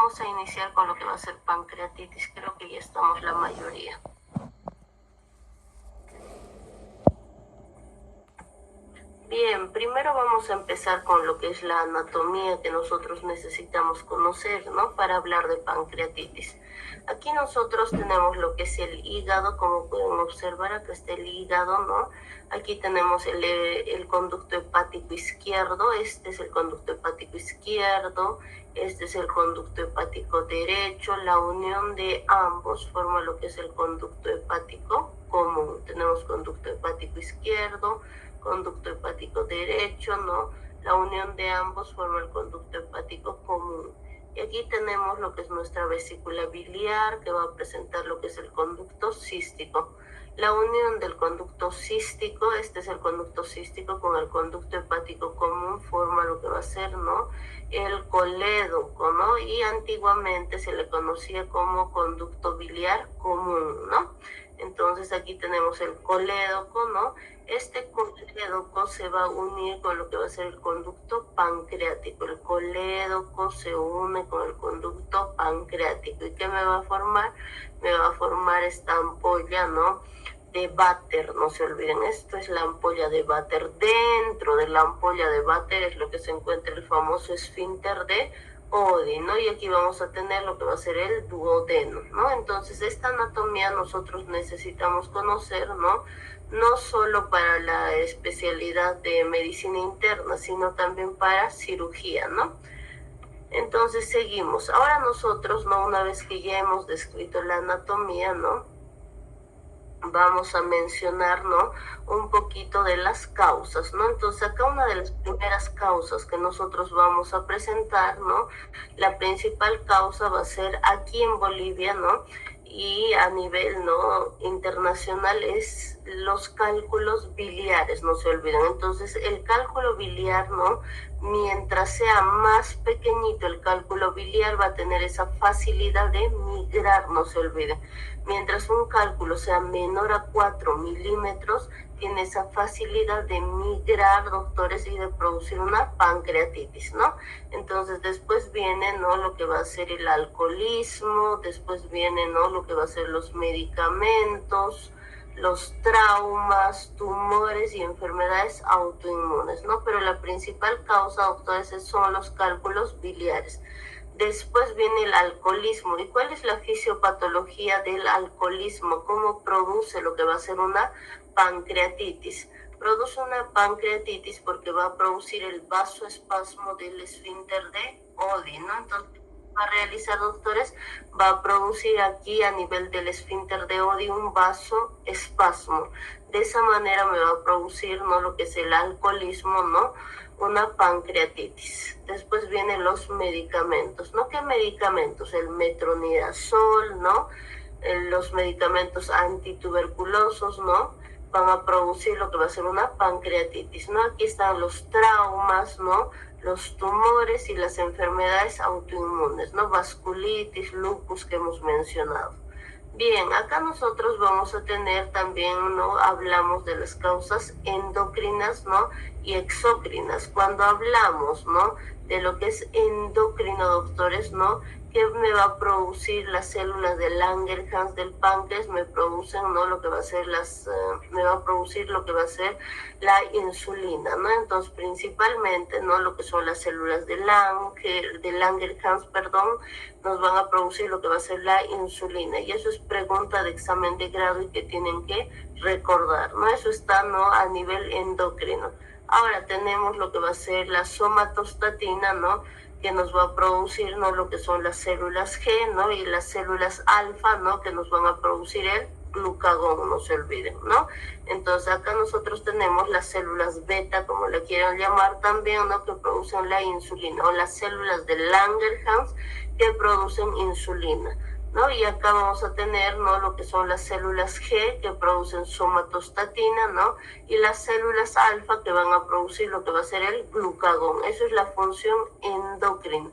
vamos a iniciar con lo que va a ser pancreatitis. Creo que ya estamos la mayoría. Bien, primero vamos a empezar con lo que es la anatomía que nosotros necesitamos conocer, ¿no? Para hablar de pancreatitis. Aquí nosotros tenemos lo que es el hígado, como pueden observar, acá está el hígado, ¿no? Aquí tenemos el conducto hepático izquierdo, este es el conducto hepático izquierdo, este es el conducto hepático derecho, la unión de ambos forma lo que es el conducto hepático común. Tenemos conducto hepático izquierdo, conducto hepático derecho, ¿no? La unión de ambos forma el conducto hepático común. Y aquí tenemos lo que es nuestra vesícula biliar, que va a presentar lo que es el conducto cístico. La unión del conducto cístico, este es el conducto cístico con el conducto hepático común, forma lo que va a ser, ¿no? El colédoco, ¿no? Y antiguamente se le conocía como conducto biliar común, ¿no? Entonces aquí tenemos el colédoco, ¿no? Este colédoco se va a unir con lo que va a ser el conducto pancreático. El colédoco se une con el conducto pancreático. ¿Y qué me va a formar? Me va a formar esta ampolla, ¿no? De Vater, no se olviden, esto es la ampolla de Vater. Dentro de la ampolla de Vater es lo que se encuentra el famoso esfínter de Oddi, ¿no? Y aquí vamos a tener lo que va a ser el duodeno, ¿no? Entonces, esta anatomía nosotros necesitamos conocer, ¿no? No solo para la especialidad de medicina interna, sino también para cirugía, ¿no? Entonces, seguimos. Ahora nosotros, ¿no? Una vez que ya hemos descrito la anatomía, ¿no? Vamos a mencionar, ¿no? Un poquito de las causas, ¿no? Entonces, acá una de las primeras causas que nosotros vamos a presentar, ¿no? La principal causa va a ser aquí en Bolivia, ¿no? Y a nivel, ¿no? Internacional es los cálculos biliares, no se olviden. Entonces, el cálculo biliar, ¿no? Mientras sea más pequeñito el cálculo biliar, va a tener esa facilidad de migrar, no se olviden. Mientras un cálculo sea menor a 4 milímetros, tiene esa facilidad de migrar, doctores, y de producir una pancreatitis, ¿no? Entonces, después viene, ¿no? Lo que va a ser el alcoholismo, después viene, ¿no? Lo que va a ser los medicamentos, los traumas, tumores y enfermedades autoinmunes, ¿no? Pero la principal causa, doctores, son los cálculos biliares. Después viene el alcoholismo. ¿Y cuál es la fisiopatología del alcoholismo? ¿Cómo produce lo que va a ser una pancreatitis? Produce una pancreatitis porque va a producir el vasoespasmo del esfínter de Oddi, ¿no? Entonces, va a realizar, doctores, va a producir aquí a nivel del esfínter de Oddi un vasoespasmo. De esa manera me va a producir, ¿no? Lo que es el alcoholismo, ¿no? Una pancreatitis. Después vienen los medicamentos, ¿no? ¿Qué medicamentos? El metronidazol, ¿no? Los medicamentos antituberculosos, ¿no? Van a producir lo que va a ser una pancreatitis, ¿no? Aquí están los traumas, ¿no? Los tumores y las enfermedades autoinmunes, ¿no? Vasculitis, lupus que hemos mencionado. Bien, acá nosotros vamos a tener también, ¿no? Hablamos de las causas endocrinas, ¿no? Y exócrinas. Cuando hablamos, ¿no? De lo que es endocrino, doctores, ¿no? Que me va a producir las células de Langerhans del páncreas, me producen, ¿no? Lo que va a ser me va a producir lo que va a ser la insulina, ¿no? Entonces, principalmente, ¿no? Lo que son las células de Langerhans, perdón, nos van a producir lo que va a ser la insulina. Y eso es pregunta de examen de grado y que tienen que recordar, ¿no? Eso está, ¿no? A nivel endocrino. Ahora tenemos lo que va a ser la somatostatina, ¿no? Que nos va a producir, ¿no? Lo que son las células G, ¿no? Y las células alfa, ¿no? Que nos van a producir el glucagón, no se olviden, ¿no? Entonces acá nosotros tenemos las células beta, como le quieran llamar también, ¿no? Que producen la insulina, o las células de Langerhans que producen insulina, ¿no? Y acá vamos a tener, ¿no? Lo que son las células G que producen somatostatina, ¿no? Y las células alfa que van a producir lo que va a ser el glucagón. Eso es la función endocrina.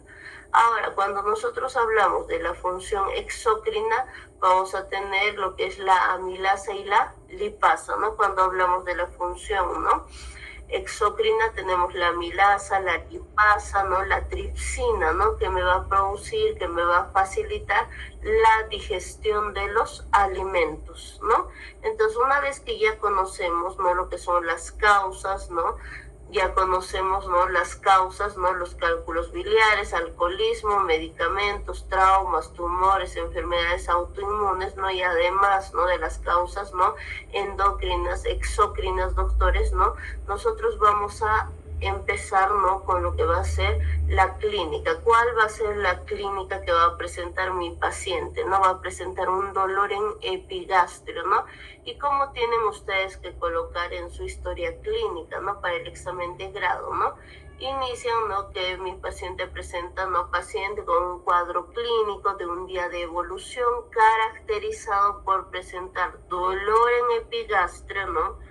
Ahora, cuando nosotros hablamos de la función exócrina, vamos a tener lo que es la amilasa y la lipasa, ¿no? Cuando hablamos de la función, ¿no? exocrina tenemos la amilasa, la lipasa, ¿no? La tripsina, ¿no? Que me va a producir, que me va a facilitar la digestión de los alimentos, ¿no? Entonces, una vez que ya conocemos, ¿no? Lo que son las causas, ¿no? Ya conocemos, ¿no? Las causas, ¿no? Los cálculos biliares, alcoholismo, medicamentos, traumas, tumores, enfermedades autoinmunes, ¿no? Y además, ¿no? De las causas, ¿no? Endocrinas, exócrinas, doctores, ¿no? Nosotros vamos a empezar, ¿no? Con lo que va a ser la clínica. ¿Cuál va a ser la clínica que va a presentar mi paciente? ¿No? Va a presentar un dolor en epigastrio, ¿no? ¿Y cómo tienen ustedes que colocar en su historia clínica, ¿no? Para el examen de grado, ¿no? Inician, ¿no? Que mi paciente presenta, ¿no? Paciente con un cuadro clínico de un día de evolución caracterizado por presentar dolor en epigastrio, ¿no?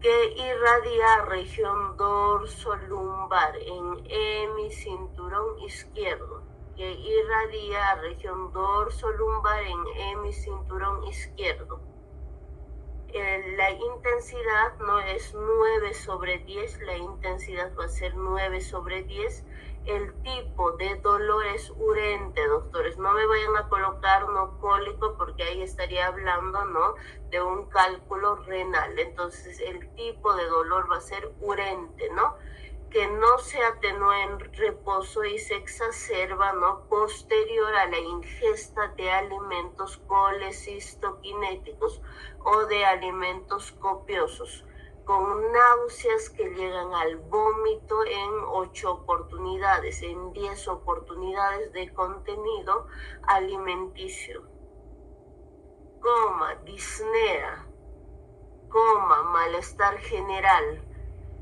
Que irradia región dorso-lumbar en hemicinturón izquierdo, que irradia región dorso-lumbar en hemicinturón izquierdo. La intensidad no es 9/10, la intensidad va a ser 9/10. El tipo de dolor es urente, doctores. No me vayan a colocar no cólico porque ahí estaría hablando, ¿no? De un cálculo renal. Entonces el tipo de dolor va a ser urente, ¿no? Que no se atenúa en reposo y se exacerba, ¿no? Posterior a la ingesta de alimentos colecistoquinéticos o de alimentos copiosos, con náuseas que llegan al vómito en 8 oportunidades, en 10 oportunidades de contenido alimenticio, disnea, malestar general,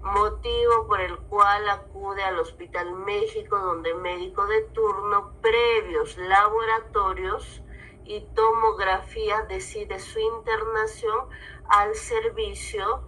motivo por el cual acude al Hospital México, donde el médico de turno, previos laboratorios y tomografía, decide su internación al servicio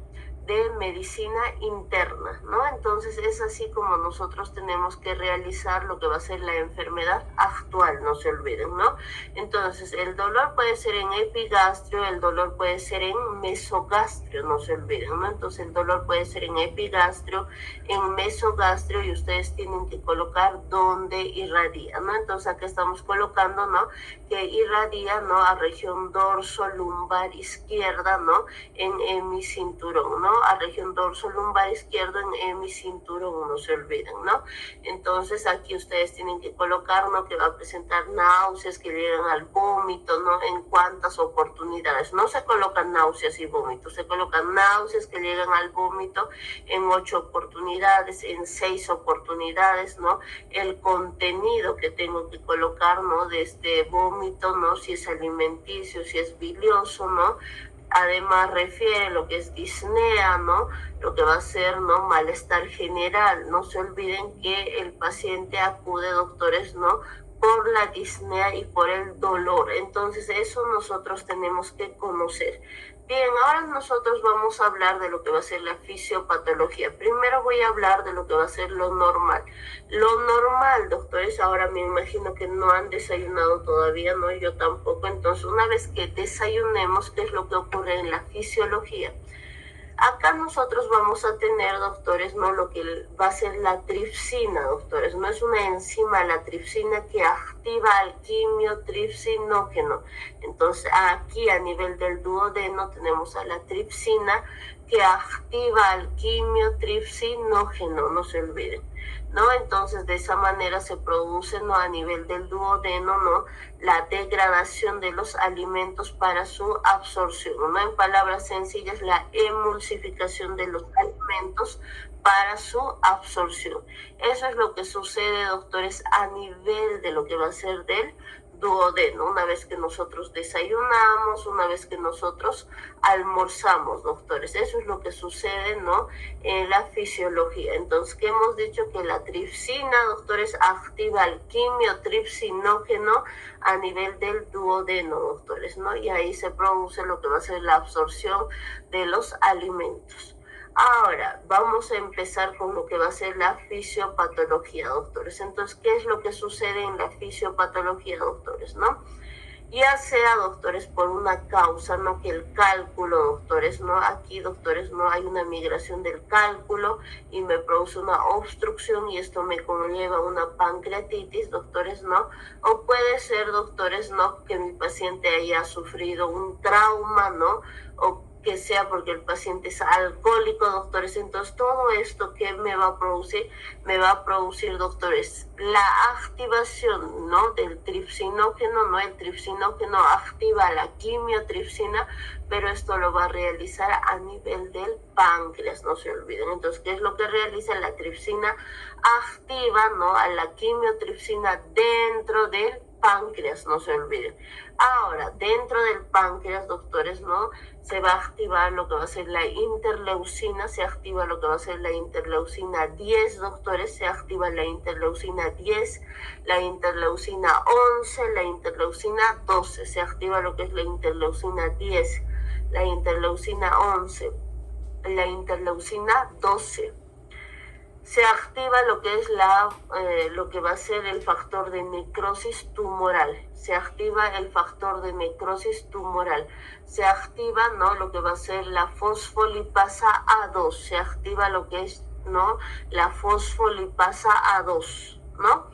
de medicina interna, ¿no? Entonces es así como nosotros tenemos que realizar lo que va a ser la enfermedad actual, no se olviden, ¿no? Entonces el dolor puede ser en epigastrio, el dolor puede ser en mesogastrio, no se olviden, ¿no? Entonces el dolor puede ser en epigastrio, en mesogastrio, y ustedes tienen que colocar dónde irradia, ¿no? Entonces acá estamos colocando, ¿no? Que irradia, ¿no? A región dorso-lumbar izquierda, ¿no? En hemicinturón, ¿no? A región dorso-lumbar izquierdo en hemicinturón, no se olviden, ¿no? Entonces aquí ustedes tienen que colocar, ¿no? Que va a presentar náuseas que llegan al vómito, ¿no? En cuántas oportunidades. No se colocan náuseas y vómitos, se colocan náuseas que llegan al vómito en 8 oportunidades, en 6 oportunidades, ¿no? El contenido que tengo que colocar, ¿no? De este vómito, ¿no? Si es alimenticio, si es bilioso, ¿no? Además refiere lo que es disnea, ¿no? Lo que va a ser, ¿no? Malestar general. No se olviden que el paciente acude, doctores, ¿no? Por la disnea y por el dolor. Entonces eso nosotros tenemos que conocer. Bien, ahora nosotros vamos a hablar de lo que va a ser la fisiopatología. Primero voy a hablar de lo que va a ser lo normal. Lo normal, doctores, ahora me imagino que no han desayunado todavía, ¿no? Yo tampoco. Entonces, una vez que desayunemos, ¿qué es lo que ocurre en la fisiología? Acá nosotros vamos a tener, doctores, ¿no? Lo que va a ser la tripsina, doctores. No es una enzima, la tripsina, que activa al quimiotripsinógeno. Entonces, aquí a nivel del duodeno tenemos a la tripsina que activa al quimiotripsinógeno, no se olviden, ¿no? Entonces, de esa manera se produce, ¿no? A nivel del duodeno, ¿no? La degradación de los alimentos para su absorción, ¿no? En palabras sencillas, la emulsificación de los alimentos para su absorción. Eso es lo que sucede, doctores, a nivel de lo que va a ser del duodeno, una vez que nosotros desayunamos, una vez que nosotros almorzamos, doctores. Eso es lo que sucede, ¿no? En la fisiología. Entonces, ¿qué hemos dicho? Que la tripsina, doctores, activa el quimiotripsinógeno a nivel del duodeno, doctores, ¿no? Y ahí se produce lo que va a ser la absorción de los alimentos. Ahora, vamos a empezar con lo que va a ser la fisiopatología, doctores. Entonces, ¿qué es lo que sucede en la fisiopatología, doctores, no? ya sea, doctores, por una causa, ¿no? Que el cálculo, doctores, ¿no? Aquí, doctores, ¿no? Hay una migración del cálculo y me produce una obstrucción y esto me conlleva una pancreatitis, doctores, ¿no? O puede ser, doctores, ¿no? Que mi paciente haya sufrido un trauma, ¿no? O que sea porque el paciente es alcohólico, doctores. Entonces, todo esto que me va a producir, doctores, la activación, ¿no? Del tripsinógeno, ¿no? El tripsinógeno activa la quimiotripsina, pero esto lo va a realizar a nivel del páncreas, no se olviden. Entonces, ¿qué es lo que realiza la tripsina? Activa, ¿no? A la quimiotripsina dentro del páncreas, no se olviden. Ahora, dentro del páncreas, doctores, ¿no? Se va a activar lo que va a ser la interleucina, se activa lo que va a ser la interleucina 10, doctores, se activa la interleucina 10, la interleucina 11, la interleucina 12, se activa lo que es la interleucina 10, la interleucina 11, la interleucina 12. Se activa lo que es lo que va a ser el factor de necrosis tumoral. Se activa el factor de necrosis tumoral. Se activa, ¿no? Lo que va a ser la fosfolipasa A2. Se activa lo que es, ¿no? La fosfolipasa A2, ¿no?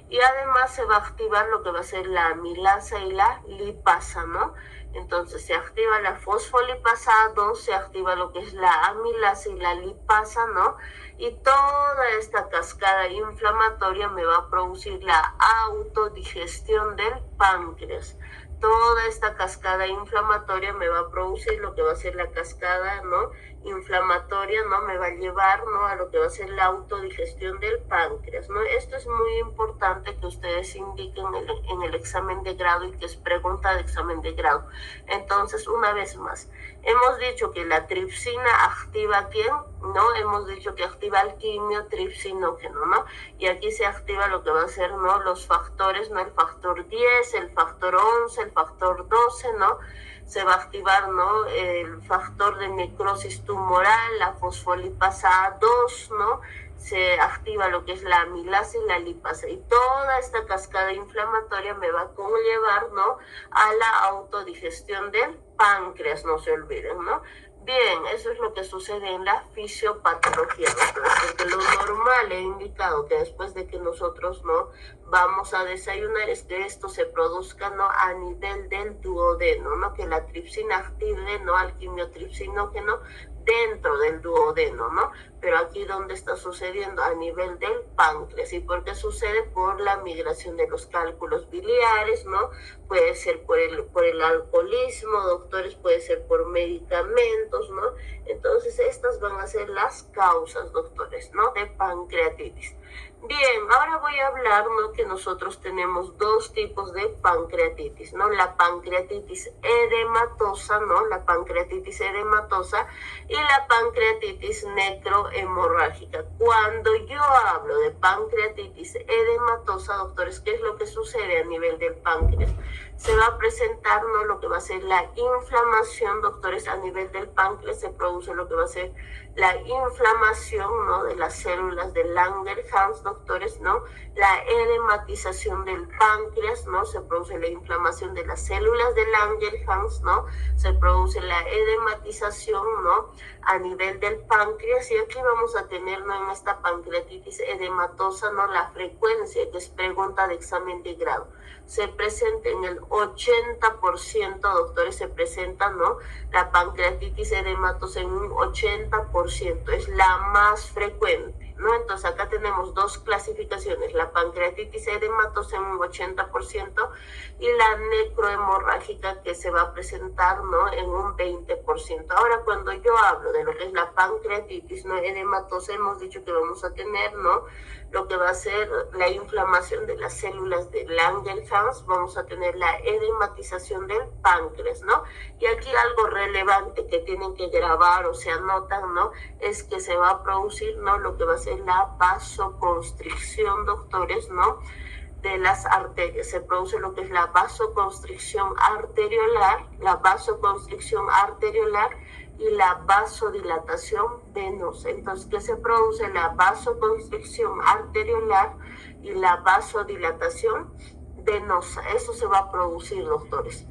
Y además se va a activar lo que va a ser la amilasa y la lipasa, ¿no? Entonces se activa la fosfolipasa A2, se activa lo que es la amilasa y la lipasa, ¿no? Y toda esta cascada inflamatoria me va a producir la autodigestión del páncreas. Toda esta cascada inflamatoria me va a producir lo que va a ser la cascada, ¿no? Inflamatoria, ¿no? Me va a llevar, ¿no? A lo que va a ser la autodigestión del páncreas, ¿no? Esto es muy importante que ustedes indiquen en el examen de grado y que es pregunta de examen de grado. Entonces, una vez más, hemos dicho que la tripsina activa ¿a quién? ¿No? Hemos dicho que activa el quimiotripsinógeno, ¿no? Y aquí se activa lo que va a ser, ¿no? Los factores, ¿no? El factor 10, el factor 11, el factor 12, ¿no? Se va a activar, ¿no? El factor de necrosis tumoral, la fosfolipasa A2, ¿no? Se activa lo que es la amilasa y la lipasa. Y toda esta cascada inflamatoria me va a conllevar, ¿no? A la autodigestión del páncreas, no se olviden, ¿no? Bien, eso es lo que sucede en la fisiopatología, doctores, porque lo normal he indicado que después de que nosotros no vamos a desayunar es que esto se produzca no a nivel del duodeno, no que la tripsina active no al quimiotripsinógeno dentro del duodeno, ¿no? Pero aquí donde está sucediendo a nivel del páncreas. ¿Y por qué sucede? Por la migración de los cálculos biliares, ¿no? Puede ser por el alcoholismo, doctores, puede ser por medicamentos, ¿no? Entonces estas van a ser las causas, doctores, ¿no? De pancreatitis. Bien, ahora voy a hablar, ¿no? Que nosotros tenemos dos tipos de pancreatitis, ¿no? La pancreatitis edematosa, ¿no? La pancreatitis edematosa y la pancreatitis necrohemorrágica. Cuando yo hablo de pancreatitis edematosa, doctores, ¿qué es lo que sucede a nivel del páncreas? Se va a presentar, ¿no? Lo que va a ser la inflamación, doctores, a nivel del páncreas se produce lo que va a ser la inflamación, ¿no? De las células de Langerhans, doctores, ¿no? La edematización del páncreas, ¿no? Se produce la inflamación de las células de Langerhans, ¿no? Se produce la edematización, ¿no? A nivel del páncreas, y aquí vamos a tener, ¿no? En esta pancreatitis edematosa, ¿no? La frecuencia, que es pregunta de examen de grado. Se presenta en el 80%, doctores, se presenta, ¿no? La pancreatitis edematosa en un 80%, es la más frecuente, ¿no? Entonces acá tenemos dos clasificaciones, la pancreatitis edematosa en un 80% y la necrohemorrágica que se va a presentar, ¿no? En un 20%. Ahora, cuando yo hablo de lo que es la pancreatitis, ¿no? Edematosa, hemos dicho que vamos a tener, ¿no? Lo que va a ser la inflamación de las células de Langerhans, vamos a tener la edematización del páncreas, ¿no? Y aquí algo relevante que tienen que grabar o se anotan, ¿no? Es que se va a producir, ¿no? Lo que va a ser la vasoconstricción, doctores, ¿no? De las arterias. Se produce lo que es la vasoconstricción arteriolar y la vasodilatación venosa. Entonces, ¿qué se produce? La vasoconstricción arteriolar y la vasodilatación venosa. Eso se va a producir, doctores.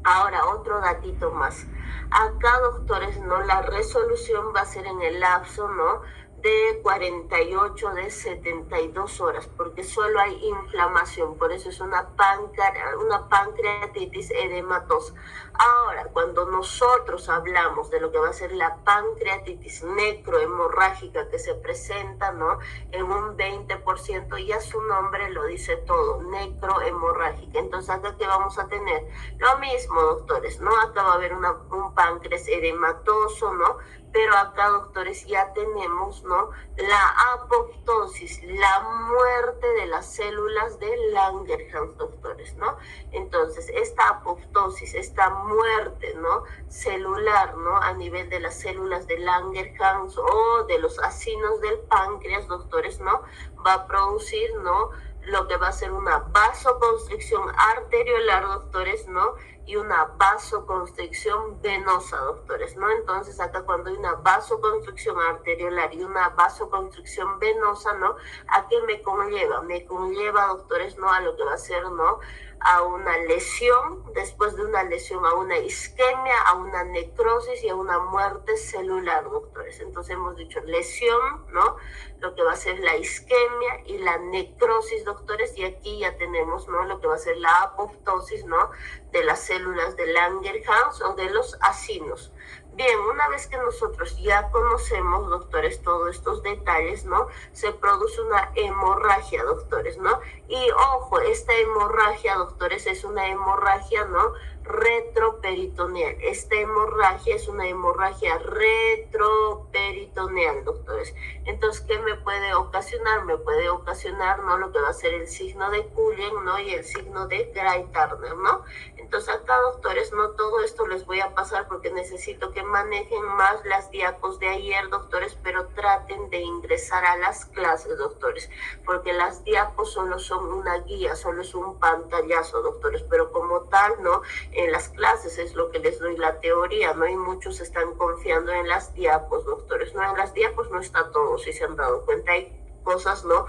Ahora, otro datito más. Acá, doctores, ¿no? La resolución va a ser en el lapso, ¿no? De 48, de 72 horas, porque solo hay inflamación, por eso es una pancreatitis edematosa. Ahora, cuando nosotros hablamos de lo que va a ser la pancreatitis necrohemorrágica que se presenta, ¿no? En un 20%, ya su nombre lo dice todo, necrohemorrágica. Entonces, acá que vamos a tener lo mismo, doctores, ¿no? Acá va a haber un páncreas edematoso, ¿no? Pero acá, doctores, ya tenemos, ¿no? La apoptosis, la muerte de las células de Langerhans, doctores, ¿no? Entonces, esta apoptosis, esta muerte, ¿no? Celular, ¿no? A nivel de las células de Langerhans o de los acinos del páncreas, doctores, ¿no? Va a producir, ¿no? Lo que va a ser una vasoconstricción arteriolar, doctores, ¿no? Y una vasoconstricción venosa, doctores, ¿no? Entonces, acá cuando hay una vasoconstricción arteriolar y una vasoconstricción venosa, ¿no? ¿A qué me conlleva? Me conlleva, doctores, ¿no? A lo que va a ser, ¿no? A una lesión, después de una lesión a una isquemia, a una necrosis y a una muerte celular, doctores. Entonces hemos dicho lesión, ¿no? Lo que va a ser la isquemia y la necrosis, doctores, y aquí ya tenemos, ¿no? Lo que va a ser la apoptosis, ¿no? De las células de Langerhans o de los acinos. Bien, una vez que nosotros ya conocemos, doctores, todos estos detalles, ¿no? Se produce una hemorragia, doctores, ¿no? Y ojo, esta hemorragia, doctores, es una hemorragia, ¿no? Retroperitoneal. Esta hemorragia es una hemorragia retroperitoneal, doctores. Entonces, ¿qué me puede ocasionar? Me puede ocasionar, ¿no? Lo que va a ser el signo de Cullen, ¿no? Y el signo de Gray-Turner, ¿no? Entonces, acá, doctores, no todo esto les voy a pasar porque necesito que manejen más las diapos de ayer, doctores, pero traten de ingresar a las clases, doctores, porque las diapos solo son una guía, solo es un pantallazo, doctores, pero como tal, ¿no? En las clases es lo que les doy la teoría, ¿no? Y muchos están confiando en las diapos, doctores, ¿no? En las diapos no está todo, si se han dado cuenta, hay cosas, ¿no?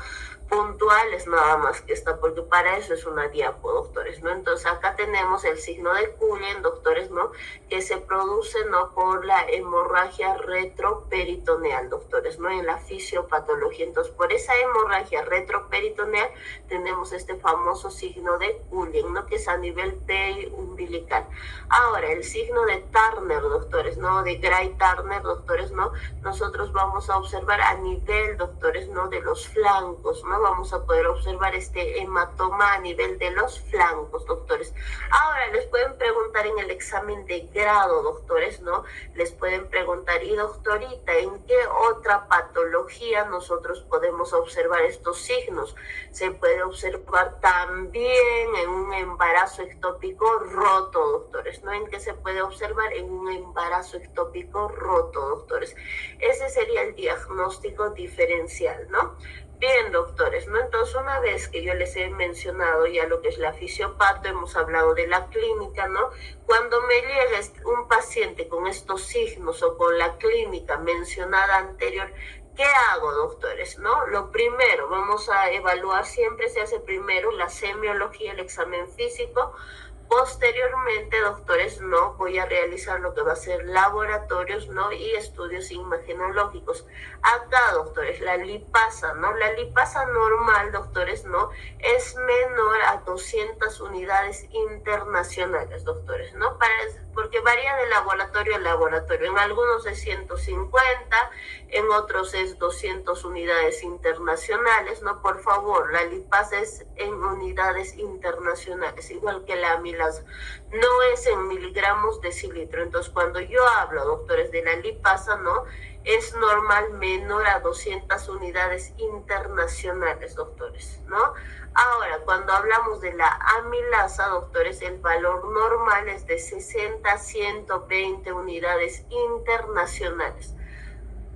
Puntuales nada más que está, porque para eso es una diapo, doctores, ¿no? Entonces acá tenemos el signo de Cullen, doctores, ¿no? Que se produce, ¿no? Por la hemorragia retroperitoneal, doctores, ¿no? En la fisiopatología. Entonces, por esa hemorragia retroperitoneal tenemos este famoso signo de Cullen, ¿no? Que es a nivel umbilical. Ahora, el signo de Turner, doctores, ¿no? De Gray-Turner, doctores, ¿no? Nosotros vamos a observar a nivel, doctores, ¿no? De los flancos, ¿no? Vamos a poder observar este hematoma a nivel de los flancos, doctores. Ahora, les pueden preguntar en el examen de grado, doctores, ¿no? Les pueden preguntar, y doctorita, ¿en qué otra patología nosotros podemos observar estos signos? Se puede observar también en un embarazo ectópico roto, doctores, ¿no? ¿En qué se puede observar? En un embarazo ectópico roto, doctores. Ese sería el diagnóstico diferencial, ¿no? Bien, doctores, ¿no? Entonces, una vez que yo les he mencionado ya lo que es la fisiopato, hemos hablado de la clínica, ¿no? Cuando me llega un paciente con estos signos o con la clínica mencionada anterior, ¿qué hago, doctores? ¿No? Lo primero, vamos a evaluar, siempre se hace primero la semiología, el examen físico. Posteriormente, doctores, no voy a realizar lo que va a ser laboratorios, ¿no? Y estudios imagenológicos. Acá, doctores, la lipasa, ¿no? La lipasa normal, doctores, ¿no? Es menor a 200 unidades internacionales, doctores, ¿no? Porque varía de laboratorio a laboratorio. En algunos es 150, en otros es 200 unidades internacionales, ¿no? Por favor, la lipasa es en unidades internacionales, igual que la amilasa. No es en miligramos decilitro. Entonces, cuando yo hablo, doctores, de la lipasa, ¿no? Es normal menor a 200 unidades internacionales, doctores, ¿no? Ahora, cuando hablamos de la amilasa, doctores, el valor normal es de 60 a 120 unidades internacionales.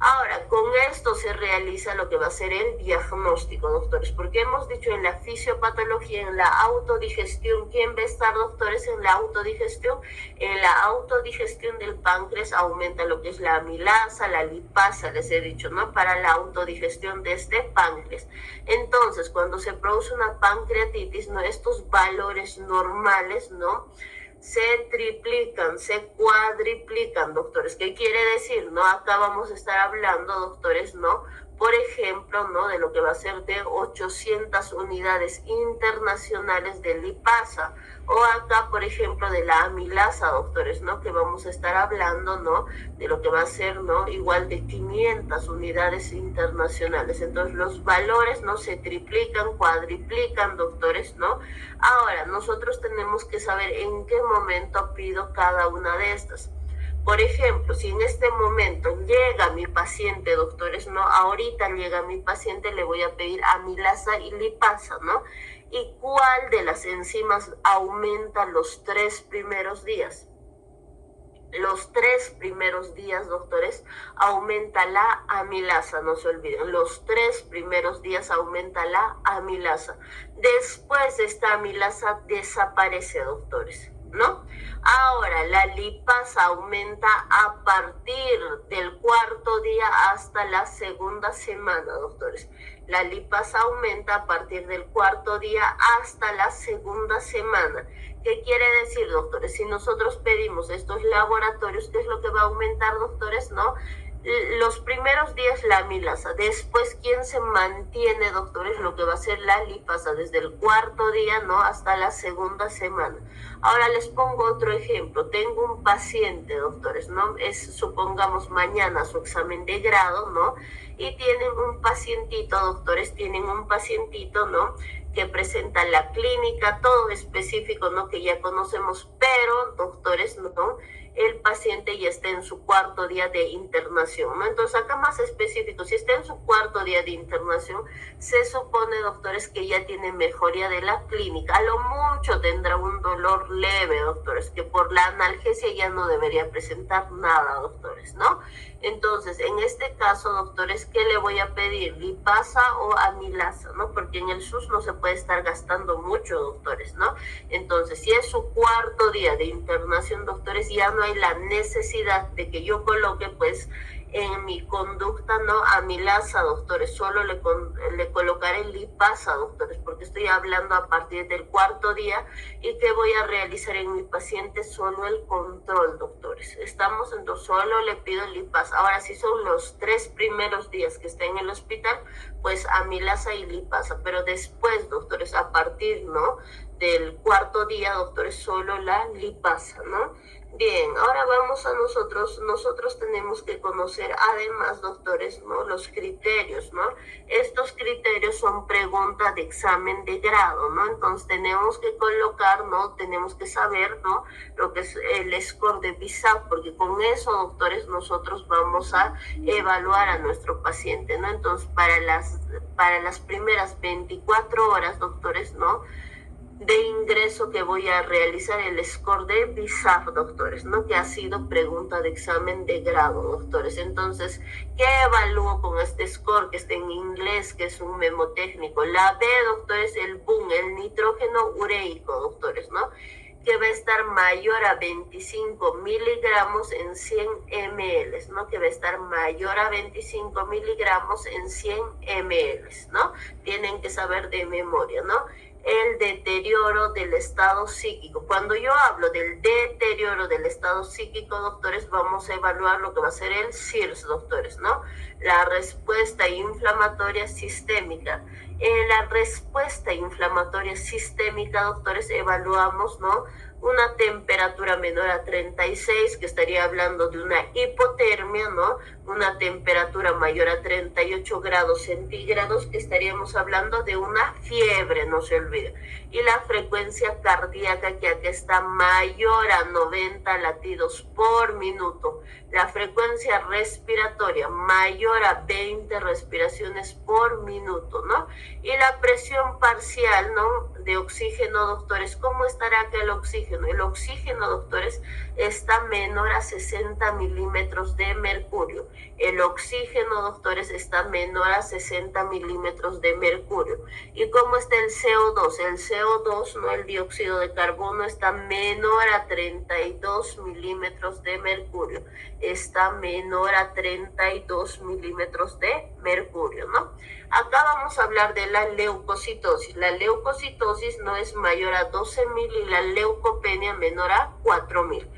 Ahora, con esto se realiza lo que va a ser el diagnóstico, doctores, porque hemos dicho en la fisiopatología, en la autodigestión, ¿quién va a estar, doctores, en la autodigestión? En la autodigestión del páncreas aumenta lo que es la amilasa, la lipasa, les he dicho, ¿no? Para la autodigestión de este páncreas. Entonces, cuando se produce una pancreatitis, ¿no? Estos valores normales, ¿no? Se triplican, se cuadriplican, doctores. ¿Qué quiere decir? ¿No? Acá vamos a estar hablando, doctores, ¿no? Por ejemplo, ¿no? De lo que va a ser de 800 unidades internacionales de lipasa. O acá, por ejemplo, de la amilasa, doctores, ¿no? Que vamos a estar hablando, ¿no? De lo que va a ser, ¿no? Igual de 500 unidades internacionales. Entonces, los valores, ¿no? Se triplican, cuadriplican, doctores, ¿no? Ahora, nosotros tenemos que saber en qué momento pido cada una de estas. Por ejemplo, si en este momento llega mi paciente, doctores, ¿no? Ahorita llega mi paciente, le voy a pedir amilasa y lipasa, ¿no? ¿Y cuál de las enzimas aumenta los 3 primeros días? Los 3 primeros días, doctores, aumenta la amilasa, no se olviden. Los 3 primeros días aumenta la amilasa. Después esta amilasa desaparece, doctores, ¿no? Ahora, la lipasa aumenta a partir del 4.º día hasta la 2ª semana, doctores. La lipasa aumenta a partir del 4.º día hasta la 2ª semana. ¿Qué quiere decir, doctores? Si nosotros pedimos estos laboratorios, ¿qué es lo que va a aumentar, doctores? ¿No? Los primeros días la amilasa, después quién se mantiene, doctores, lo que va a ser la lipasa desde el 4.º día, ¿no? Hasta la 2ª semana. Ahora les pongo otro ejemplo. Tengo un paciente, doctores, ¿no? Supongamos mañana su examen de grado, ¿no? Y tienen un pacientito, doctores, tienen un pacientito, ¿no? Que presenta la clínica, todo específico, ¿no? Que ya conocemos, pero, doctores, ¿no? El paciente ya está en su 4.º día de internación, ¿no? Entonces, acá más específico, si está en su 4.º día de internación, se supone, doctores, que ya tiene mejoría de la clínica. A lo mucho tendrá un dolor leve, doctores, que por la analgesia ya no debería presentar nada, doctores, ¿no? Entonces, en este caso, doctores, ¿qué le voy a pedir? ¿Lipasa o amilasa, no? Porque en el SUS no se puede estar gastando mucho, doctores, ¿no? Entonces, si es su 4.º día de internación, doctores, ya no hay la necesidad de que yo coloque, pues, en mi conducta, ¿no? Amilasa, doctores, solo le colocaré lipasa, doctores, porque estoy hablando a partir del 4.º día y que voy a realizar en mi paciente solo el control, doctores. Estamos, entonces, solo le pido lipasa. Ahora, si son los 3 primeros días que está en el hospital, pues amilasa y lipasa, pero después, doctores, a partir, ¿no? Del 4.º día, doctores, solo la lipasa, ¿no? Bien, ahora vamos a nosotros tenemos que conocer además, doctores, ¿no? Los criterios, ¿no? Estos criterios son preguntas de examen de grado, ¿no? Entonces tenemos que colocar, ¿no? Tenemos que saber, ¿no? Lo que es el score de BISAP, porque con eso, doctores, nosotros vamos a evaluar a nuestro paciente, ¿no? Entonces, para las primeras 24 horas, doctores, ¿no? De ingreso que voy a realizar el score de BISAP, doctores, ¿no? Que ha sido pregunta de examen de grado, doctores. Entonces, ¿qué evalúo con este score que está en inglés, que es un memotécnico? La B, doctores, el BUN, el nitrógeno ureico, doctores, ¿no? Que va a estar mayor a 25 miligramos en 100 ml, ¿no? Que va a estar mayor a 25 miligramos en 100 ml, ¿no? Tienen que saber de memoria, ¿no? El deterioro del estado psíquico. Cuando yo hablo del deterioro del estado psíquico, doctores, vamos a evaluar lo que va a ser el SIRS, doctores, ¿no? La respuesta inflamatoria sistémica. En la respuesta inflamatoria sistémica, doctores, evaluamos, ¿no? Una temperatura menor a 36, que estaría hablando de una hipotermia, ¿no? Una temperatura mayor a 38 grados centígrados, que estaríamos hablando de una fiebre, no se olvide. Y la frecuencia cardíaca, que aquí está mayor a 90 latidos por minuto. La frecuencia respiratoria mayor a 20 respiraciones por minuto, ¿no? Y la presión parcial, ¿no?, de oxígeno, doctores, ¿cómo estará acá el oxígeno? El oxígeno, doctores, está menor a 60 milímetros de mercurio. El oxígeno, doctores, está menor a 60 milímetros de mercurio. ¿Y cómo está el CO2? El CO2, ¿no?, el dióxido de carbono, está menor a 32 milímetros de mercurio. Está menor a 32 milímetros de mercurio, ¿no? Acá vamos a hablar de la leucocitosis. La leucocitosis no es mayor a 12.000 y la leucopenia menor a 4.000.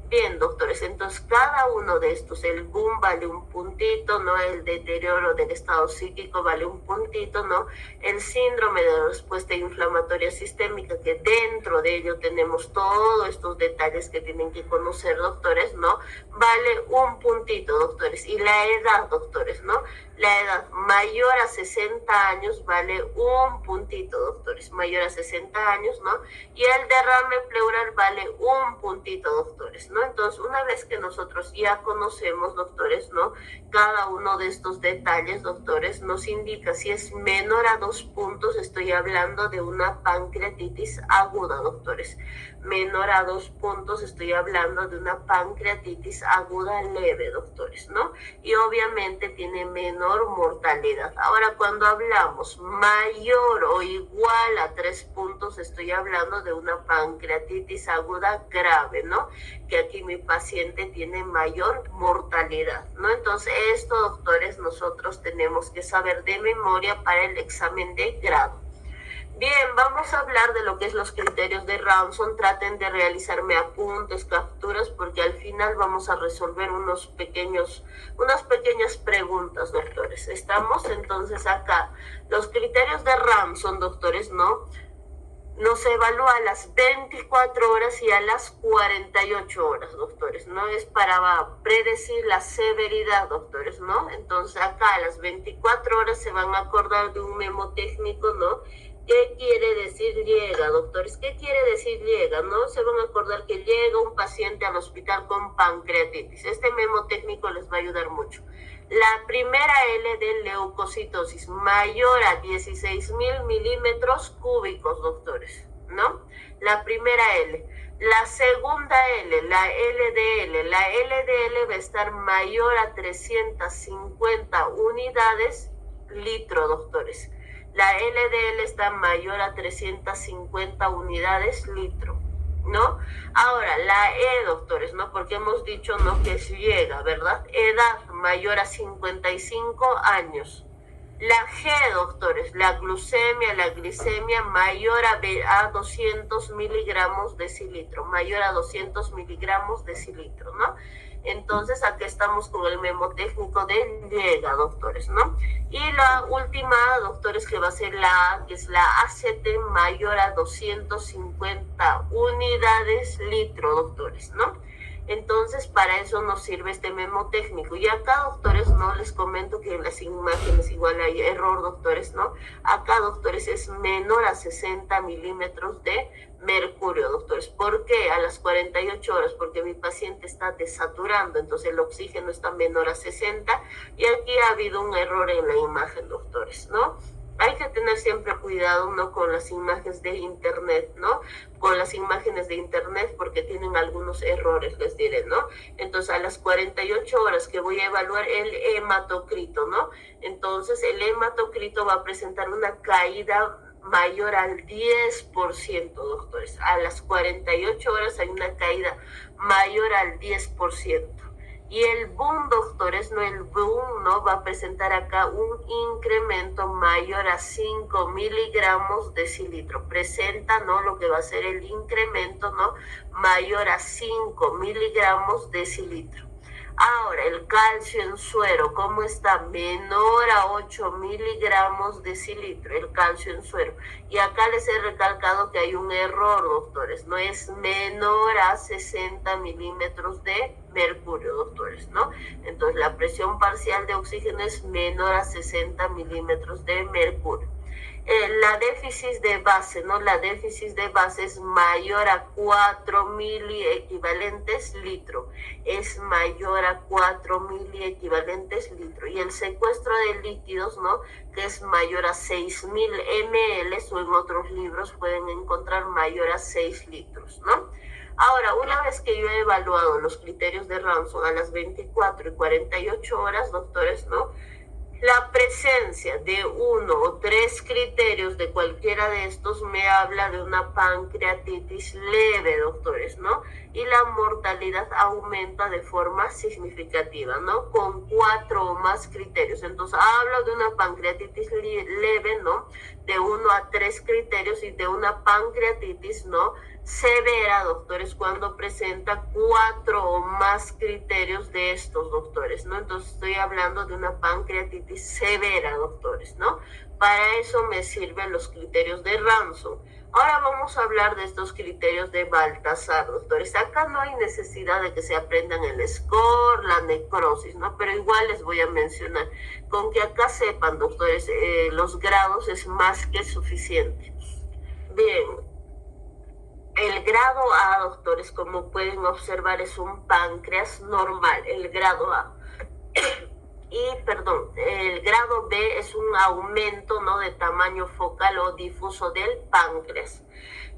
Bien, doctores, entonces cada uno de estos, el boom vale un puntito, ¿no? El deterioro del estado psíquico vale un puntito, ¿no? El síndrome de respuesta inflamatoria sistémica, que dentro de ello tenemos todos estos detalles que tienen que conocer, doctores, ¿no?, vale un puntito, doctores. Y la edad, doctores, ¿no? La edad mayor a 60 años vale un puntito, doctores, mayor a 60 años, ¿no? Y el derrame pleural vale un puntito, doctores, ¿no? Entonces, una vez que nosotros ya conocemos, doctores, ¿no?, cada uno de estos detalles, doctores, nos indica si es menor a 2 puntos, estoy hablando de una pancreatitis aguda, doctores. Menor a 2 puntos, estoy hablando de una pancreatitis aguda leve, doctores, ¿no? Y obviamente tiene menor mortalidad. Ahora, cuando hablamos mayor o igual a 3 puntos, estoy hablando de una pancreatitis aguda grave, ¿no?, que aquí mi paciente tiene mayor mortalidad, ¿no? Entonces, esto, doctores, nosotros tenemos que saber de memoria para el examen de grado. Bien, vamos a hablar de lo que es los criterios de Ramson. Traten de realizarme apuntes, capturas, porque al final vamos a resolver unas pequeñas preguntas, doctores. Estamos entonces acá. Los criterios de Ramson, doctores, ¿no?, nos evalúa a las 24 horas y a las 48 horas, doctores, ¿no? Es para predecir la severidad, doctores, ¿no? Entonces acá a las 24 horas se van a acordar de un mnemotécnico, ¿no? ¿Qué quiere decir llega, doctores? ¿Qué quiere decir llega? ¿No? Se van a acordar que llega un paciente al hospital con pancreatitis. Este mnemotécnico les va a ayudar mucho. La primera L de leucocitosis, mayor a 16.000 milímetros cúbicos, doctores, ¿no? La primera L. La segunda L, la LDL. La LDL va a estar mayor a 350 unidades litro, doctores. La LDL está mayor a 350 unidades litro, ¿no? Ahora, la E, doctores, ¿no? Porque hemos dicho, ¿no?, que llega, ¿verdad? Edad mayor a 55 años. La G, doctores, la glucemia, la glicemia mayor a 200 miligramos decilitro, mayor a 200 miligramos decilitro, ¿no? Entonces, aquí estamos con el mnemotécnico de llega, doctores, ¿no? Y la última, doctores, que va a ser la A, que es la ACT mayor a 250 unidades litro, doctores, ¿no? Entonces, para eso nos sirve este mnemotécnico. Y acá, doctores, no les comento que en las imágenes igual hay error, doctores, ¿no? Acá, doctores, es menor a 60 milímetros de mercurio, doctores. ¿Por qué? A las 48 horas, porque mi paciente está desaturando, entonces el oxígeno está menor a 60 y aquí ha habido un error en la imagen, doctores, ¿no? Hay que tener siempre cuidado, ¿no?, con las imágenes de internet, ¿no? Con las imágenes de internet porque tienen algunos errores, les diré, ¿no? Entonces, a las 48 horas que voy a evaluar el hematocrito, ¿no? Entonces, el hematocrito va a presentar una caída mayor al 10%, doctores. A las 48 horas hay una caída mayor al 10%. Y el boom, doctores, no, el boom, ¿no?, va a presentar acá un incremento mayor a 5 miligramos decilitro. Presenta, ¿no?, lo que va a ser el incremento, ¿no?, mayor a 5 miligramos decilitro. Ahora, el calcio en suero, ¿cómo está? Menor a 8 miligramos decilitro, el calcio en suero. Y acá les he recalcado que hay un error, doctores, no es menor a 60 milímetros de mercurio, doctores, ¿no? Entonces, la presión parcial de oxígeno es menor a 60 milímetros de mercurio. la déficit de base, ¿no? La déficit de base es mayor a 4 miliequivalentes litro. Es mayor a 4 miliequivalentes litro. Y el secuestro de líquidos, ¿no? Que es mayor a 6.000 ml, o en otros libros pueden encontrar mayor a 6 litros, ¿no? Ahora, una vez que yo he evaluado los criterios de Ranson a las 24 y 48 horas, doctores, ¿no? La presencia de uno o tres criterios de cualquiera de estos me habla de una pancreatitis leve, doctores, ¿no? Y la mortalidad aumenta de forma significativa, ¿no? Con 4 o más criterios. Entonces, hablo de una pancreatitis leve, ¿no? De 1 a 3 criterios, y de una pancreatitis, ¿no? Severa, doctores, cuando presenta 4 o más criterios de estos, doctores, ¿no? Entonces estoy hablando de una pancreatitis severa, doctores, ¿no? Para eso me sirven los criterios de Ranson. Ahora vamos a hablar de estos criterios de Baltasar, doctores. Acá no hay necesidad de que se aprendan el score, la necrosis, ¿no? Pero igual les voy a mencionar. Con que acá sepan, doctores, los grados es más que suficiente. Bien. El grado A, doctores, como pueden observar, es un páncreas normal, el grado A. El grado B es un aumento, ¿no? De tamaño focal o difuso del páncreas,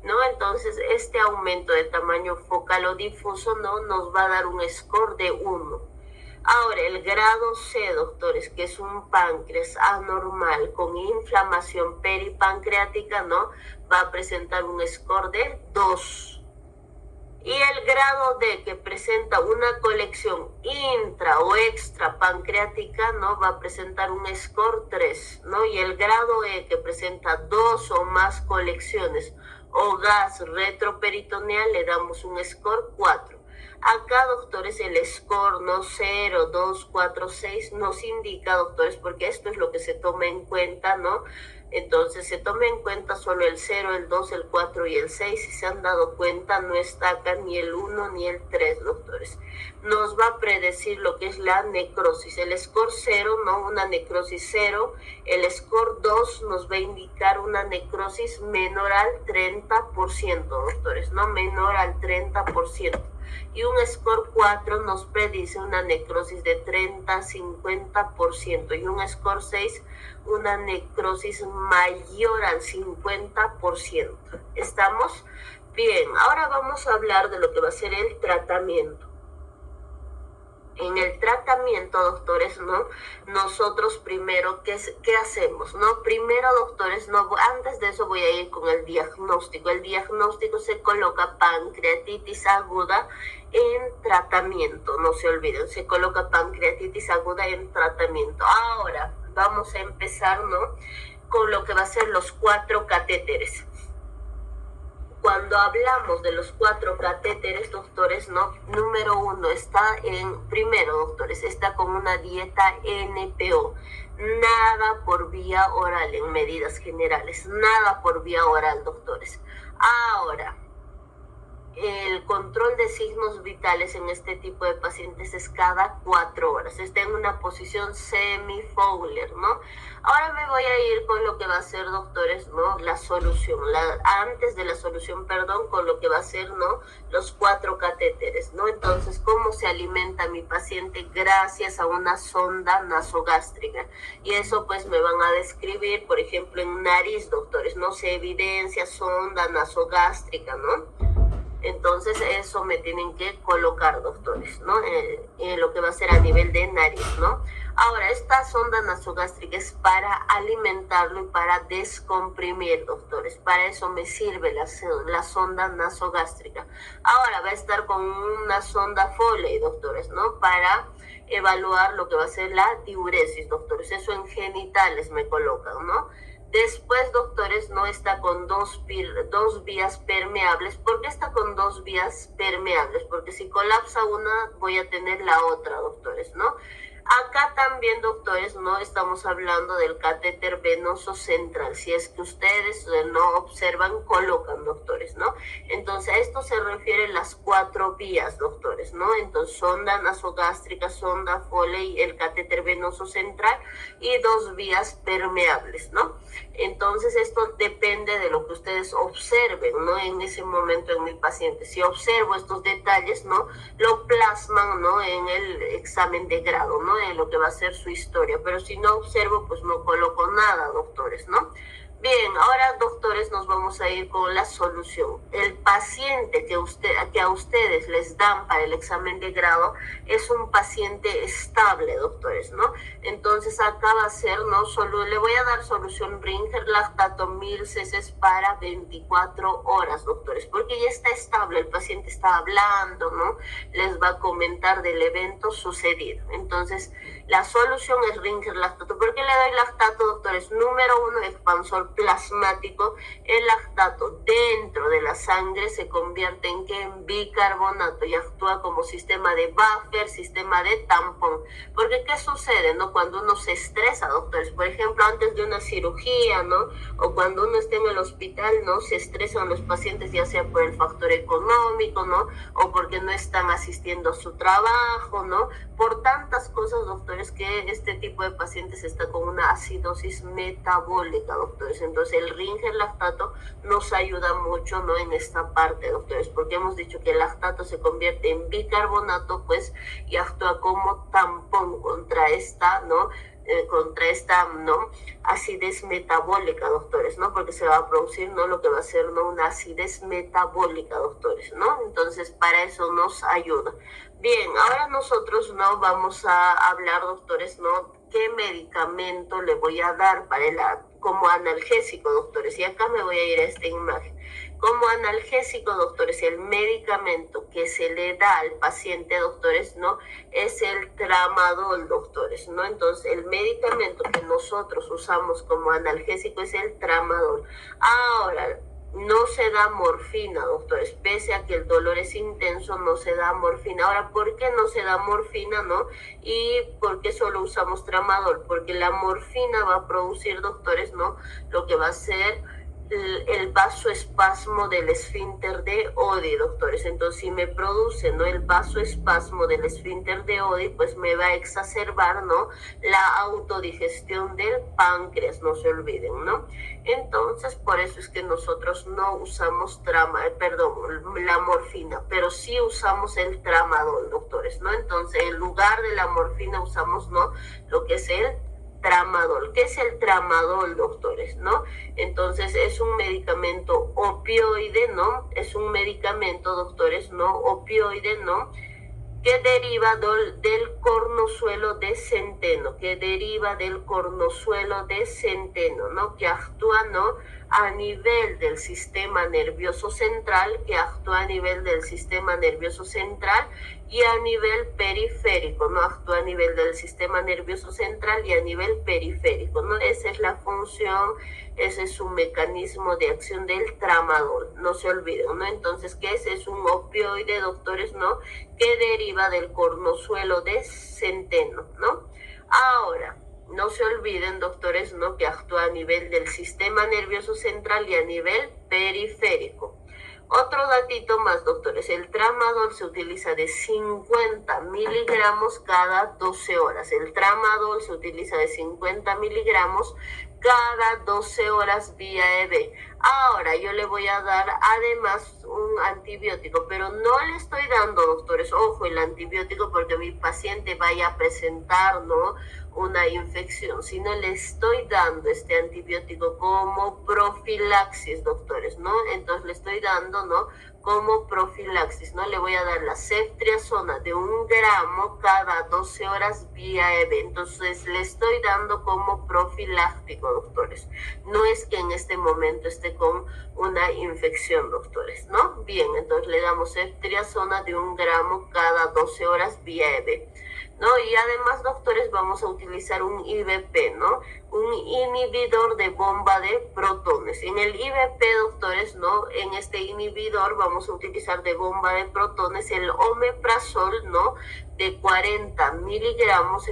¿no? Entonces, este aumento de tamaño focal o difuso, ¿no? Nos va a dar un score de 1. Ahora, el grado C, doctores, que es un páncreas anormal con inflamación peripancreática, ¿no? Va a presentar un score de 2. Y el grado D, que presenta una colección intra o extra pancreática, ¿no? Va a presentar un score 3, ¿no? Y el grado E, que presenta 2 o más colecciones o gas retroperitoneal, le damos un score 4. Acá, doctores, el score, ¿no? 0, 2, 4, 6 nos indica, doctores, porque esto es lo que se toma en cuenta, ¿no? Entonces se toma en cuenta solo el 0, el 2, el 4 y el 6. Si se han dado cuenta, no está acá ni el 1 ni el 3, doctores. Nos va a predecir lo que es la necrosis. El score 0, ¿no? Una necrosis 0. El score 2 nos va a indicar una necrosis menor al 30%, doctores, ¿no? Menor al 30%. Y un score 4 nos predice una necrosis de 30-50%. Y un score 6, una necrosis mayor al 50%. ¿Estamos? Bien, ahora vamos a hablar de lo que va a ser el tratamiento. En el tratamiento, doctores, ¿no? Nosotros primero, ¿qué hacemos? ¿No? Primero, doctores, no, antes de eso voy a ir con el diagnóstico. El diagnóstico se coloca pancreatitis aguda en tratamiento, no se olviden, se coloca pancreatitis aguda en tratamiento. Ahora, vamos a empezar, ¿no? Con lo que va a ser los 4 catéteres. Cuando hablamos de los 4 catéteres, doctores, ¿no? Número 1 primero, doctores, está con una dieta NPO. Nada por vía oral en medidas generales. Nada por vía oral, doctores. Ahora, el control de signos vitales en este tipo de pacientes es cada 4 horas. Está en una posición semi-Fowler, ¿no? Ahora me voy a ir con lo que va a ser, doctores, ¿no? La solución. Antes de la solución, perdón, con lo que va a ser, ¿no? Los 4 catéteres, ¿no? Entonces, ¿cómo se alimenta mi paciente? Gracias a una sonda nasogástrica. Y eso, pues, me van a describir, por ejemplo, en nariz, doctores, ¿no? Se evidencia sonda nasogástrica, ¿no? Entonces eso me tienen que colocar, doctores, ¿no? En lo que va a ser a nivel de nariz, ¿no? Ahora, esta sonda nasogástrica es para alimentarlo y para descomprimir, doctores. Para eso me sirve la sonda nasogástrica. Ahora va a estar con una sonda Foley, doctores, ¿no? Para evaluar lo que va a ser la diuresis, doctores. Eso en genitales me colocan, ¿no? Después, doctores, no está con dos vías permeables. ¿Por qué está con 2 vías permeables? Porque si colapsa una, voy a tener la otra, doctores, ¿no? Acá también, doctores, no estamos hablando del catéter venoso central. Si es que ustedes no observan, colocan, doctores, ¿no? Entonces, Entonces, a esto se refiere las 4 vías, doctores, ¿no? Entonces, sonda nasogástrica, sonda Foley, el catéter venoso central y 2 vías permeables, ¿no? Entonces, esto depende de lo que ustedes observen, ¿no? En ese momento en mi paciente. Si observo estos detalles, ¿no? Lo plasman, ¿no? En el examen de grado, ¿no? En lo que va a ser su historia. Pero si no observo, pues no coloco nada, doctores, ¿no? Bien, ahora, doctores, nos vamos a ir con la solución. El paciente que a ustedes les dan para el examen de grado es un paciente estable, doctores, ¿no? Entonces, acá va a ser, ¿no? Solo le voy a dar solución Ringer lactato 1000 cc para 24 horas, doctores, porque ya está estable, el paciente está hablando, ¿no? Les va a comentar del evento sucedido. Entonces, la solución es Ringer lactato. ¿Por qué le doy lactato, doctores? Número 1, expansor plasmático. El lactato dentro de la sangre se convierte en ¿qué? En bicarbonato y actúa como sistema de buffer, sistema de tampón. Porque ¿qué sucede, no? Cuando uno se estresa, doctores, por ejemplo, antes de una cirugía, ¿no? O cuando uno está en el hospital, ¿no? Se estresan los pacientes, ya sea por el factor económico, ¿no? O porque no están asistiendo a su trabajo, ¿no? Por tantas cosas, doctores, que este tipo de pacientes está con una acidosis metabólica, doctores. Entonces, el Ringer lactato nos ayuda mucho, ¿no? En esta parte, doctores, porque hemos dicho que el lactato se convierte en bicarbonato, pues, y actúa como tampón contra esta, ¿no? ¿No? Acidez metabólica, doctores, ¿no? Porque se va a producir, ¿no? Lo que va a ser, ¿no? Una acidez metabólica, doctores, ¿no? Entonces, para eso nos ayuda. Bien, ahora nosotros, ¿no? Vamos a hablar, doctores, ¿no? ¿Qué medicamento le voy a dar como analgésico, doctores? Y acá me voy a ir a esta imagen. Como analgésico, doctores, el medicamento que se le da al paciente, doctores, ¿no? Es el tramadol, doctores, ¿no? Entonces, el medicamento que nosotros usamos como analgésico es el tramadol. Ahora, no se da morfina, doctores, pese a que el dolor es intenso, no se da morfina. Ahora, ¿por qué no se da morfina, no? ¿Y por qué solo usamos tramadol? Porque la morfina va a producir, doctores, ¿no? Lo que va a ser el vasoespasmo del esfínter de Oddi, doctores. Entonces, si me produce, ¿no? El vasoespasmo del esfínter de Oddi, pues me va a exacerbar, ¿no? La autodigestión del páncreas, no se olviden, ¿no? Entonces, por eso es que nosotros no usamos la morfina, pero sí usamos el tramadol, doctores, ¿no? Entonces, en lugar de la morfina usamos, ¿no? Lo que es el tramadol. ¿Qué es el tramadol, doctores? ¿No? Entonces, es un medicamento opioide, ¿no? Es un medicamento, doctores, ¿no? Opioide, ¿no? Que deriva del cornozuelo de centeno, ¿no? Que actúa, ¿no? A nivel del sistema nervioso central, y a nivel periférico, ¿no? Actúa a nivel del sistema nervioso central y a nivel periférico, ¿no? Esa es la función, ese es su mecanismo de acción del tramadol, no se olviden, ¿no? Entonces, ¿qué es? Es un opioide, doctores, ¿no? Que deriva del cornozuelo de centeno, ¿no? Ahora, no se olviden, doctores, ¿no? Que actúa a nivel del sistema nervioso central y a nivel periférico. Otro datito más, doctores, el tramadol se utiliza de 50 miligramos cada 12 horas. El tramadol se utiliza de 50 miligramos cada 12 horas vía EB. Ahora yo le voy a dar además un antibiótico, pero no le estoy dando, doctores, ojo, el antibiótico porque mi paciente vaya a presentar, ¿no? Una infección, sino le estoy dando este antibiótico como profilaxis, doctores, ¿no? Entonces le estoy dando, ¿no? Como profilaxis, ¿no? Le voy a dar la ceftriaxona de 1 gramo cada 12 horas vía EB. Entonces le estoy dando como profiláctico, doctores. No es que en este momento esté con una infección, doctores, ¿no? Bien, entonces le damos ceftriaxona de 1 gramo cada 12 horas vía EB, ¿no? Y además, doctores, vamos a utilizar un IBP, ¿no? Un inhibidor de bomba de protones. En el IBP, doctores, ¿no? En este inhibidor vamos a utilizar de bomba de protones el omeprazol, ¿no? De 40 miligramos,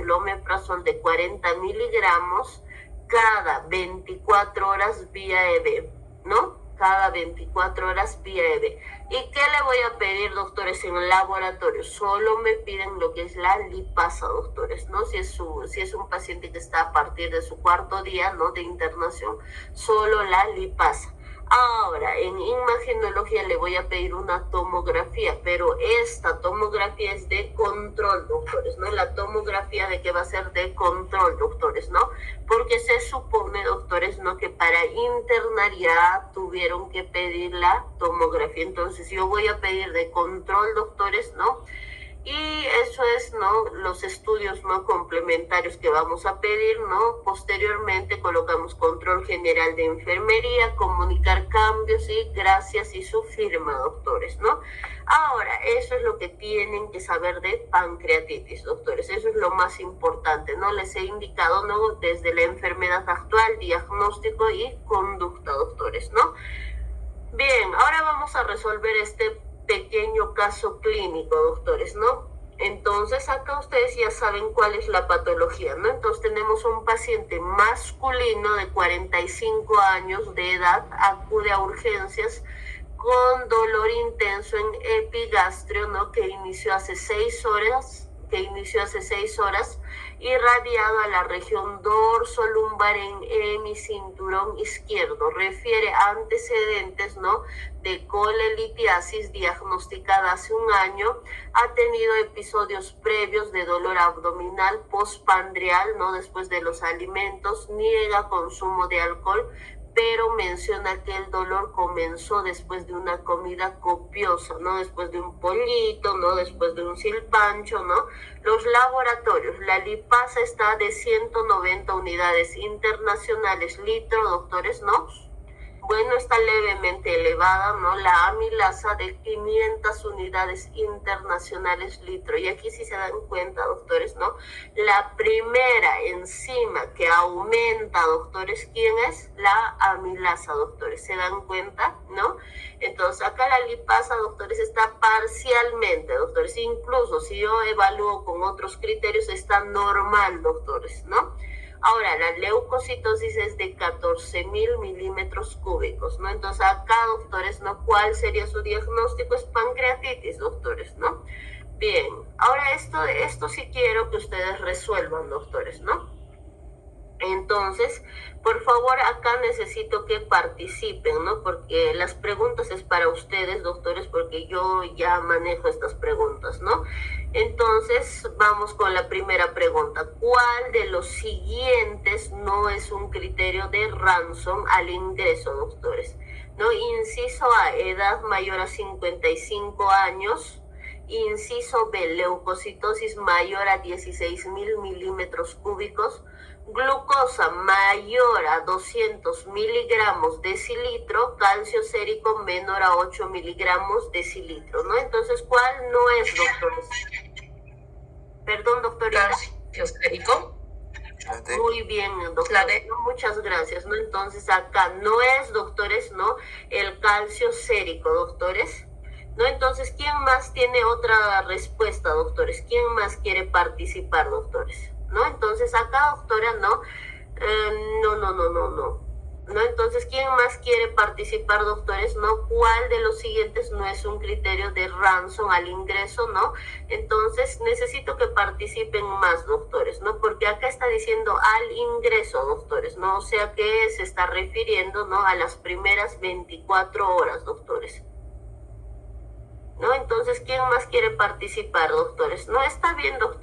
cada 24 horas vía EB, ¿no? cada 24 horas vía EB. ¿Y qué le voy a pedir, doctores, en el laboratorio? Solo me piden lo que es la lipasa, doctores, ¿no? Si es un paciente que está a partir de su cuarto día, ¿no?, de internación, solo la lipasa. Ahora, en imagenología le voy a pedir una tomografía, pero esta tomografía es de control, doctores, ¿no? La tomografía de que va a ser de control, doctores, ¿no? Porque se supone, doctores, ¿no?, que para internar ya tuvieron que pedir la tomografía. Entonces yo voy a pedir de control, doctores, ¿no? Y eso es, ¿no?, los estudios, ¿no?, complementarios que vamos a pedir, ¿no? Posteriormente colocamos control general de enfermería, comunicar cambios y gracias y su firma, doctores, ¿no? Ahora, eso es lo que tienen que saber de pancreatitis, doctores. Eso es lo más importante, ¿no? Les he indicado, ¿no?, desde la enfermedad actual, diagnóstico y conducta, doctores, ¿no? Bien, ahora vamos a resolver este pequeño caso clínico, doctores, ¿no? Entonces, acá ustedes ya saben cuál es la patología, ¿no? Entonces, tenemos un paciente masculino de 45 años de edad, acude a urgencias con dolor intenso en epigastrio, ¿no?, que inició hace 6 horas, irradiado a la región dorso-lumbar en hemicinturón izquierdo. Refiere antecedentes, ¿no?, de colelitiasis diagnosticada hace un año. Ha tenido episodios previos de dolor abdominal postpandrial, ¿no?, después de los alimentos. Niega consumo de alcohol, pero menciona que el dolor comenzó después de una comida copiosa, ¿no? Después de un pollito, ¿no? Después de un silpancho, ¿no? Los laboratorios, la lipasa está de 190 unidades internacionales litro, doctores, ¿no? Bueno, está levemente elevada, ¿no? La amilasa de 500 unidades internacionales litro. Y aquí sí se dan cuenta, doctores, ¿no? La primera enzima que aumenta, doctores, ¿quién es? La amilasa, doctores. ¿Se dan cuenta? ¿No? Entonces, acá la lipasa, doctores, está parcialmente, doctores. Incluso si yo evalúo con otros criterios, está normal, doctores, ¿no? Ahora, la leucocitosis es de 14.000 milímetros cúbicos, ¿no? Entonces, acá, doctores, ¿no?, ¿cuál sería su diagnóstico? Es pancreatitis, doctores, ¿no? Bien, ahora esto sí quiero que ustedes resuelvan, doctores, ¿no? Entonces, por favor, acá necesito que participen, ¿no? Porque las preguntas es para ustedes, doctores, porque yo ya manejo estas preguntas, ¿no? Entonces, vamos con la primera pregunta. ¿Cuál de los siguientes no es un criterio de Ransom al ingreso, doctores? ¿No? Inciso A, edad mayor a 55 años. Inciso B, leucocitosis mayor a 16.000 milímetros cúbicos. Glucosa mayor a 200 miligramos decilitro, calcio sérico menor a 8 miligramos decilitro, ¿no? Entonces, ¿cuál no es, doctores? Perdón, doctorita. Calcio sérico. Muy bien, doctores, ¿no? Muchas gracias, ¿no? Entonces, acá no es, doctores, ¿no?, el calcio sérico, doctores, ¿no? Entonces, ¿quién más tiene otra respuesta, doctores? ¿Quién más quiere participar, doctores? ¿No? Entonces, acá, doctora, no. ¿No? Entonces, ¿quién más quiere participar, doctores? ¿No? ¿Cuál de los siguientes no es un criterio de Ransom al ingreso? ¿No? Entonces, necesito que participen más, doctores, ¿no? Porque acá está diciendo al ingreso, doctores, ¿no? O sea que se está refiriendo, ¿no?, a las primeras 24 horas, doctores, ¿no? Entonces, ¿quién más quiere participar, doctores? No, está bien, doctor.